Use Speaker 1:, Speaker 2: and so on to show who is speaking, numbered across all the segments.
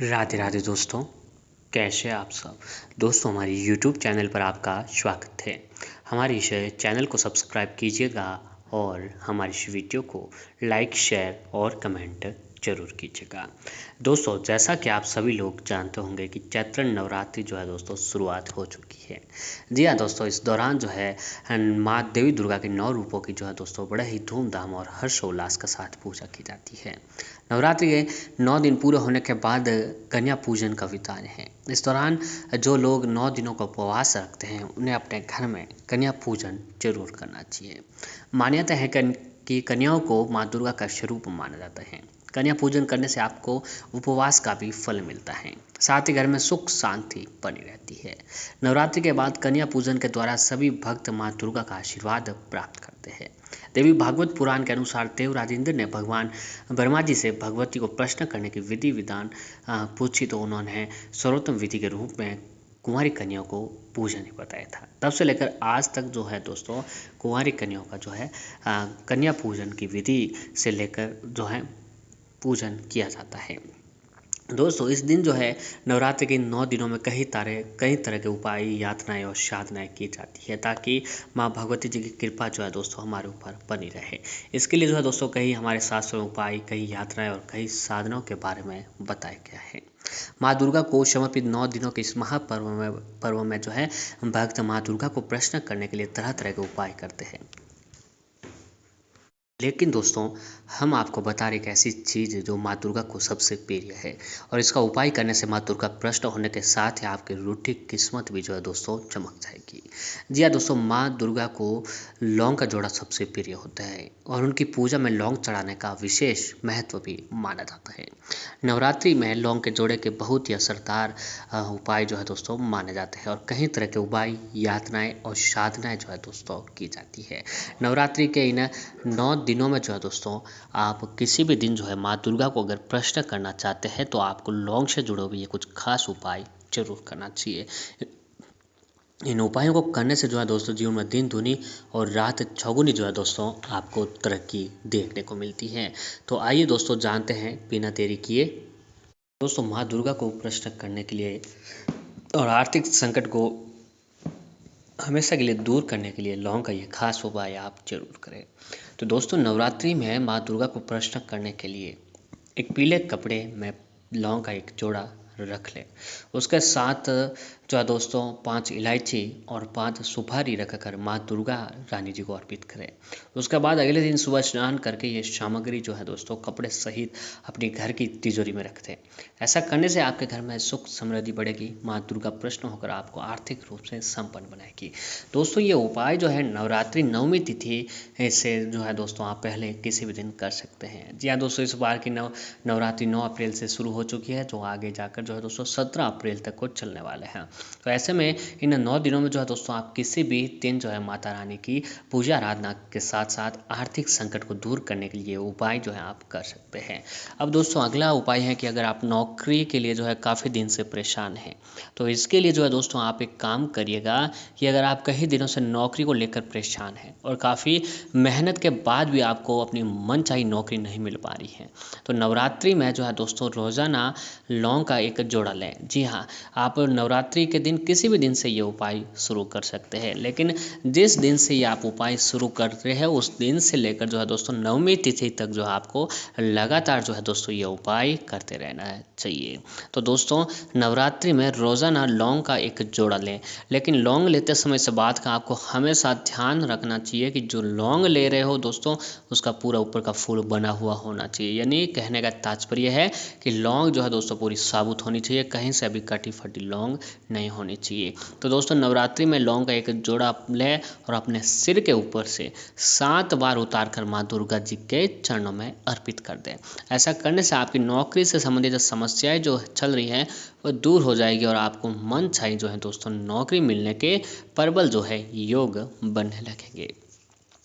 Speaker 1: राधे राधे दोस्तों, कैसे हैं आप सब। दोस्तों, हमारी यूट्यूब चैनल पर आपका स्वागत है। हमारे इस चैनल को सब्सक्राइब कीजिएगा और हमारी इस वीडियो को लाइक, शेयर और कमेंट जरूर कीजिएगा। दोस्तों, जैसा कि आप सभी लोग जानते होंगे कि चैत्र नवरात्रि जो है दोस्तों शुरुआत हो चुकी है। जी हाँ दोस्तों, इस दौरान जो है माँ देवी दुर्गा के 9 रूपों की जो है दोस्तों बड़े ही धूमधाम और हर्षोल्लास के साथ पूजा की जाती है। नवरात्रि के 9 दिन पूरे होने के बाद कन्या पूजन का विधान है। इस दौरान जो लोग 9 दिनों का उपवास रखते हैं उन्हें अपने घर में कन्या पूजन जरूर करना चाहिए। मान्यता है कि कन्याओं को माँ दुर्गा का स्वरूप माना जाता है। कन्या पूजन करने से आपको उपवास का भी फल मिलता है, साथ ही घर में सुख शांति बनी रहती है। नवरात्रि के बाद कन्या पूजन के द्वारा सभी भक्त माँ दुर्गा का आशीर्वाद प्राप्त करते हैं। देवी भागवत पुराण के अनुसार देवराज इंद्र ने भगवान ब्रह्मा जी से भगवती को प्रश्न करने की विधि विधान पूछी, तो उन्होंने सर्वोत्तम विधि के रूप में कुंवारी कन्याओं को पूजन ही बताया था। तब से लेकर आज तक जो है दोस्तों कुंवारी कन्याओं का जो है कन्या पूजन की विधि से लेकर जो है पूजन किया जाता है। दोस्तों, इस दिन जो है नवरात्रि के 9 दिनों में कई तरह के उपाय, यातनाएं और साधनाएं की जाती है ताकि माँ भगवती जी की कृपा जो है दोस्तों हमारे ऊपर बनी रहे। इसके लिए जो है दोस्तों कई हमारे शास्त्रों में उपाय, कई यातनाएं और कई साधनों के बारे में बताया गया है। माँ दुर्गा को समर्पित 9 दिनों के इस महापर्व में जो है भक्त माँ दुर्गा को प्रश्न करने के लिए तरह तरह के उपाय करते हैं। लेकिन दोस्तों, हम आपको बता रहे एक ऐसी चीज़ है जो माँ दुर्गा को सबसे प्रिय है और इसका उपाय करने से माँ दुर्गा प्रसन्न होने के साथ ही आपकी रूठी किस्मत भी जो है दोस्तों चमक जाएगी। जी हाँ दोस्तों, माँ दुर्गा को लौंग का जोड़ा सबसे प्रिय होता है और उनकी पूजा में लौंग चढ़ाने का विशेष महत्व भी माना जाता है। नवरात्रि में लौंग के जोड़े के बहुत ही असरदार उपाय जो है दोस्तों माने जाते हैं और कई तरह के उपाय, यातनाएं और साधनाएं जो है दोस्तों की जाती है। नवरात्रि के इन 9 दिनों में जो है दोस्तों आप किसी भी दिन जो है माँ दुर्गा को अगर प्रश्न करना चाहते हैं तो आपको लौंग से जुड़े हुए ये कुछ खास उपाय जरूर करना चाहिए। इन उपायों को करने से जो है दोस्तों जीवन में दिन दूनी और रात चौगुनी जो है दोस्तों आपको तरक्की देखने को मिलती है। तो आइए दोस्तों जानते हैं बिना देरी किए। दोस्तों, माँ दुर्गा को प्रश्न करने के लिए और आर्थिक संकट को हमेशा के लिए दूर करने के लिए लौंग का ये खास उपाय आप जरूर करें। तो दोस्तों, नवरात्रि में माँ दुर्गा को प्रसन्न करने के लिए एक पीले कपड़े में लौंग का एक जोड़ा रख लें। उसके साथ जो है दोस्तों 5 इलायची और 5 सुपारी रखकर माँ दुर्गा रानी जी को अर्पित करें। उसके बाद अगले दिन सुबह स्नान करके ये सामग्री जो है दोस्तों कपड़े सहित अपनी घर की तिजोरी में रख दें। ऐसा करने से आपके घर में सुख समृद्धि बढ़ेगी, माँ दुर्गा प्रसन्न होकर आपको आर्थिक रूप से संपन्न बनाएगी। दोस्तों, ये उपाय जो है नवरात्रि नवमी तिथि से जो है दोस्तों आप पहले किसी भी दिन कर सकते हैं। जी हाँ दोस्तों, इस बार की नवरात्रि 9 अप्रैल से शुरू हो चुकी है, जो आगे जाकर जो है दोस्तों 17 अप्रैल तक को चलने वाले हैं। तो ऐसे में इन 9 दिनों में जो है दोस्तों आप किसी भी दिन जो है माता रानी की पूजा आराधना के साथ साथ आर्थिक संकट को दूर करने के लिए उपाय जो है आप कर सकते हैं। अब दोस्तों अगला उपाय है कि अगर आप नौकरी के लिए जो है काफ़ी दिन से परेशान हैं तो इसके लिए जो है दोस्तों आप एक काम करिएगा कि अगर आप कई दिनों से नौकरी को लेकर परेशान हैं और काफ़ी मेहनत के बाद भी आपको अपनी मनचाही नौकरी नहीं मिल पा रही है तो नवरात्रि में जो है दोस्तों रोज़ाना लौंग का एक जोड़ा लें। जी हाँ, आप नवरात्रि के दिन किसी भी दिन से ये उपाय शुरू कर सकते हैं, लेकिन जिस दिन से ये आप उपाय शुरू कर रहे हैं उस दिन से लेकर जो है दोस्तों नवमी तिथि तक जो है आपको लगातार जो है दोस्तों ये उपाय करते रहना चाहिए। तो दोस्तों, नवरात्रि में रोज़ाना लौंग का एक जोड़ा लें, लेकिन लौंग लेते समय से बात का आपको हमेशा ध्यान रखना चाहिए कि जो लौंग ले रहे हो दोस्तों उसका पूरा ऊपर का फूल बना हुआ होना चाहिए। यानी कहने का तात्पर्य है कि लौंग जो है दोस्तों पूरी साबुत होनी चाहिए, कहीं से अभी कटी फटी लौंग नहीं होनी चाहिए। तो दोस्तों, नवरात्रि में लौंग का एक जोड़ा लें और अपने सिर के ऊपर से 7 बार उतार कर माँ दुर्गा जी के चरणों में अर्पित कर दें। ऐसा करने से आपकी नौकरी से संबंधित समस्याएं जो चल रही हैं वो दूर हो जाएगी और आपको मनचाही जो है दोस्तों नौकरी मिलने के प्रबल जो है योग बनने लगेंगे।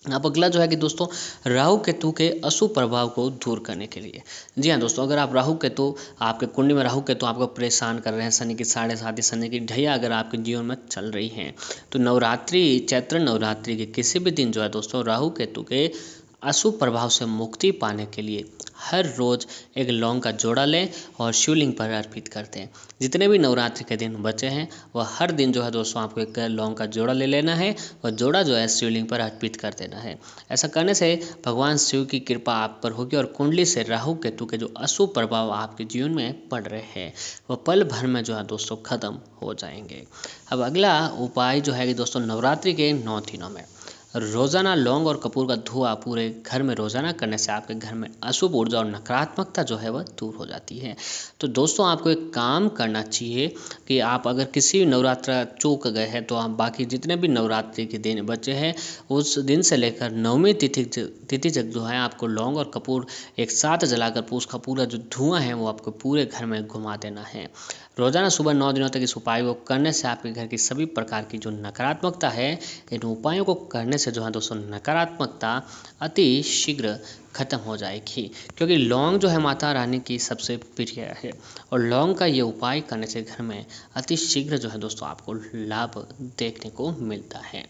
Speaker 1: अब अगला जो है कि दोस्तों राहु केतु के अशुभ प्रभाव को दूर करने के लिए, जी हाँ दोस्तों, अगर आप राहु केतु आपके कुंडली में राहु केतु आपको परेशान कर रहे हैं, शनि की 7.5 शनि की ढैया अगर आपके जीवन में चल रही हैं तो चैत्र नवरात्रि के किसी भी दिन जो है दोस्तों राहु केतु के अशुभ प्रभाव से मुक्ति पाने के लिए हर रोज एक लौंग का जोड़ा लें और शिवलिंग पर अर्पित करते हैं। जितने भी नवरात्रि के दिन बचे हैं वह हर दिन जो है दोस्तों आपको एक लौंग का जोड़ा ले लेना है और जोड़ा जो है शिवलिंग पर अर्पित कर देना है। ऐसा करने से भगवान शिव की कृपा आप पर होगी और कुंडली से राहु केतु के जो अशुभ प्रभाव आपके जीवन में पड़ रहे हैं वह पल भर में जो है दोस्तों खत्म हो जाएंगे। अब अगला उपाय जो है कि दोस्तों नवरात्रि के 9 दिनों में रोजाना लौंग और कपूर का धुआं पूरे घर में रोजाना करने से आपके घर में अशुभ ऊर्जा और नकारात्मकता जो है वह दूर हो जाती है। तो दोस्तों आपको एक काम करना चाहिए कि आप अगर किसी नवरात्र चूक गए हैं तो आप बाकी जितने भी नवरात्रि के दिन बचे हैं उस दिन से लेकर नवमी तिथि तक जो है आपको लौंग और कपूर एक साथ जलाकर उसका पूरा जो धुआं है वो आपको पूरे घर में घुमा देना है। रोजाना सुबह 9 दिनों तक इस उपाय को करने से आपके घर की सभी प्रकार की जो नकारात्मकता है इन उपायों को करने से जो है दोस्तों नकारात्मकता अति शीघ्र खत्म हो जाएगी, क्योंकि लौंग जो है माता रानी की सबसे प्रिय है और लौंग का ये उपाय करने से घर में अति शीघ्र जो है दोस्तों आपको लाभ देखने को मिलता है।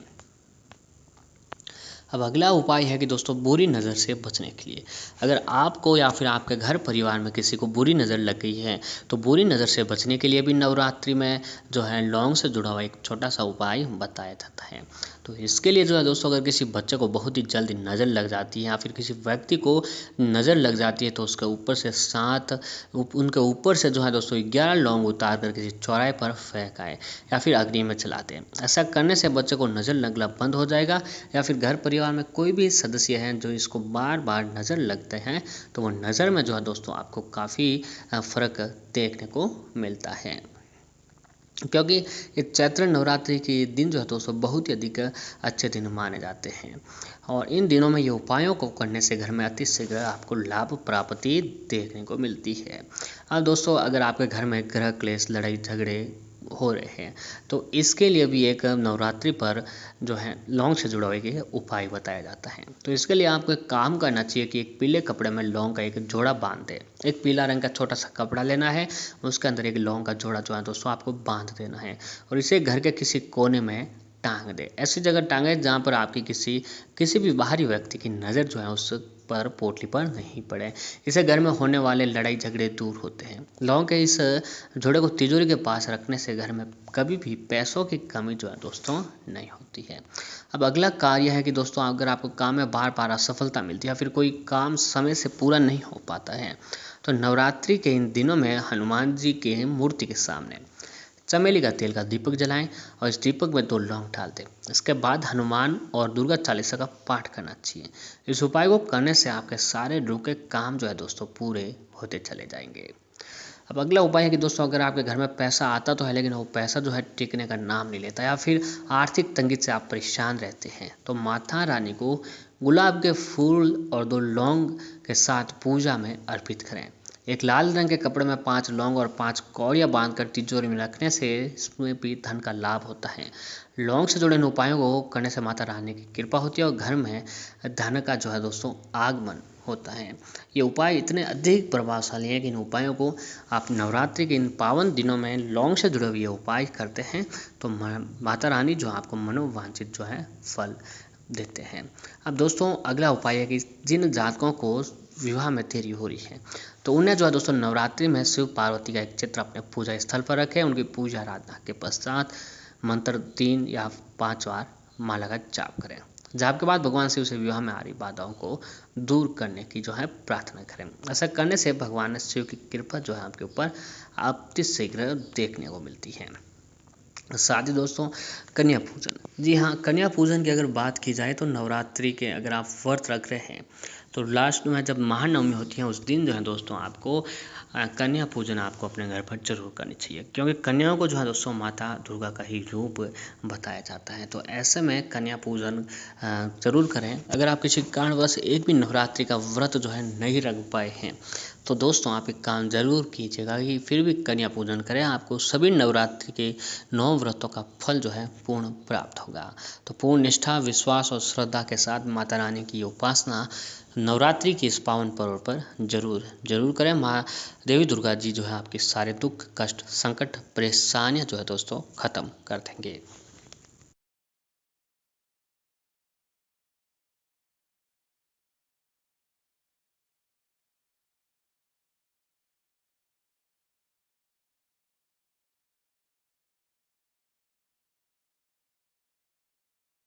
Speaker 1: अब अगला उपाय है कि दोस्तों बुरी नज़र से बचने के लिए अगर आपको या फिर आपके घर परिवार में किसी को बुरी नज़र लग गई है तो बुरी नज़र से बचने के लिए भी नवरात्रि में जो है लौंग से जुड़ा हुआ एक छोटा सा उपाय बताया जाता है। तो इसके लिए जो है दोस्तों अगर किसी बच्चे को बहुत ही जल्दी नज़र लग जाती है या फिर किसी व्यक्ति को नज़र लग जाती है तो उसके ऊपर से उनके ऊपर से जो है दोस्तों 11 लौंग उतार कर किसी चौराहे पर फेंक आए या फिर अग्नि में चलाते हैं। ऐसा करने से बच्चे को नज़र लगना बंद हो जाएगा या फिर घर परिवार में कोई भी सदस्य हैं जो इसको बार बार नज़र लगते हैं तो वो नज़र में जो है दोस्तों आपको काफ़ी फर्क देखने को मिलता है, क्योंकि ये चैत्र नवरात्रि के दिन जो है दोस्तों बहुत ही अधिक अच्छे दिन माने जाते हैं और इन दिनों में ये उपायों को करने से घर में अति शीघ्र आपको लाभ प्राप्ति देखने को मिलती है। अब दोस्तों अगर आपके घर में ग्रह क्लेश लड़ाई झगड़े हो रहे हैं तो इसके लिए भी एक नवरात्रि पर जो है लौंग से जुड़ा हुआ उपाय बताया जाता है। तो इसके लिए आपको एक काम करना चाहिए कि एक पीले कपड़े में लौंग का एक जोड़ा बांध दे। एक पीला रंग का छोटा सा कपड़ा लेना है, उसके अंदर एक लौंग का जोड़ा जो है दोस्तों आपको बांध देना है और इसे घर के किसी कोने में टांग दे। ऐसी जगह टांगे जहाँ पर आपकी किसी भी बाहरी व्यक्ति की नज़र जो है उस पर पोटली पर नहीं पड़े। इसे घर में होने वाले लड़ाई झगड़े दूर होते हैं। लौंग के इस जोड़े को तिजोरी के पास रखने से घर में कभी भी पैसों की कमी जो है दोस्तों नहीं होती है। अब अगला कार्य है कि दोस्तों अगर आपको काम में बार बार असफलता मिलती है या फिर कोई काम समय से पूरा नहीं हो पाता है तो नवरात्रि के इन दिनों में हनुमान जी के मूर्ति के सामने चमेली का तेल का दीपक जलाएं और इस दीपक में 2 लौंग डाल दें। इसके बाद हनुमान और दुर्गा चालीसा का पाठ करना चाहिए। इस उपाय को करने से आपके सारे रुके काम जो है दोस्तों पूरे होते चले जाएंगे। अब अगला उपाय है कि दोस्तों अगर आपके घर में पैसा आता तो है लेकिन वो पैसा जो है टिकने का नाम नहीं लेता या फिर आर्थिक तंगी से आप परेशान रहते हैं तो माता रानी को गुलाब के फूल और 2 लौंग के साथ पूजा में अर्पित करें। एक लाल रंग के कपड़े में 5 लौंग और 5 कौड़ियाँ बांधकर तिजोरी में रखने से इसमें भी धन का लाभ होता है। लौंग से जुड़े इन उपायों को करने से माता रानी की कृपा होती है और घर में धन का जो है दोस्तों आगमन होता है। ये उपाय इतने अधिक प्रभावशाली हैं कि इन उपायों को आप नवरात्रि के इन पावन दिनों में लौंग से जुड़े हुए उपाय करते हैं तो माता रानी जो आपको मनोवांछित जो है फल देते हैं। अब दोस्तों अगला उपाय है कि जिन जातकों को विवाह में देरी हो रही है तो उन्हें जो है दोस्तों नवरात्रि में शिव पार्वती का एक चित्र अपने पूजा स्थल पर रखें। उनकी पूजा आराधना के पश्चात मंत्र 3 या 5 बार माला का जाप करें। जाप के बाद भगवान शिव से विवाह में आ रही बाधाओं को दूर करने की जो है प्रार्थना करें। ऐसा करने से भगवान शिव की कृपा जो है आपके ऊपर अति शीघ्र देखने को मिलती है। साथ ही दोस्तों कन्या पूजन, जी हाँ, कन्या पूजन की अगर बात की जाए तो नवरात्रि के अगर आप व्रत रख रहे हैं तो लास्ट में जब महानवमी होती है उस दिन जो है दोस्तों आपको कन्या पूजन आपको अपने घर पर जरूर करनी चाहिए, क्योंकि कन्याओं को जो है दोस्तों माता दुर्गा का ही रूप बताया जाता है। तो ऐसे में कन्या पूजन जरूर करें। अगर आप किसी कारणवश एक भी नवरात्रि का व्रत जो है नहीं रख पाए हैं तो दोस्तों आप एक काम जरूर कीजिएगा कि फिर भी कन्या पूजन करें। आपको सभी नवरात्रि के 9 व्रतों का फल जो है पूर्ण प्राप्त होगा। तो पूर्ण निष्ठा, विश्वास और श्रद्धा के साथ माता रानी की उपासना नवरात्रि के इस पावन पर्व पर जरूर करें। माँ देवी दुर्गा जी जो है आपके सारे दुख, कष्ट, संकट, परेशानियाँ जो है दोस्तों खत्म कर देंगे।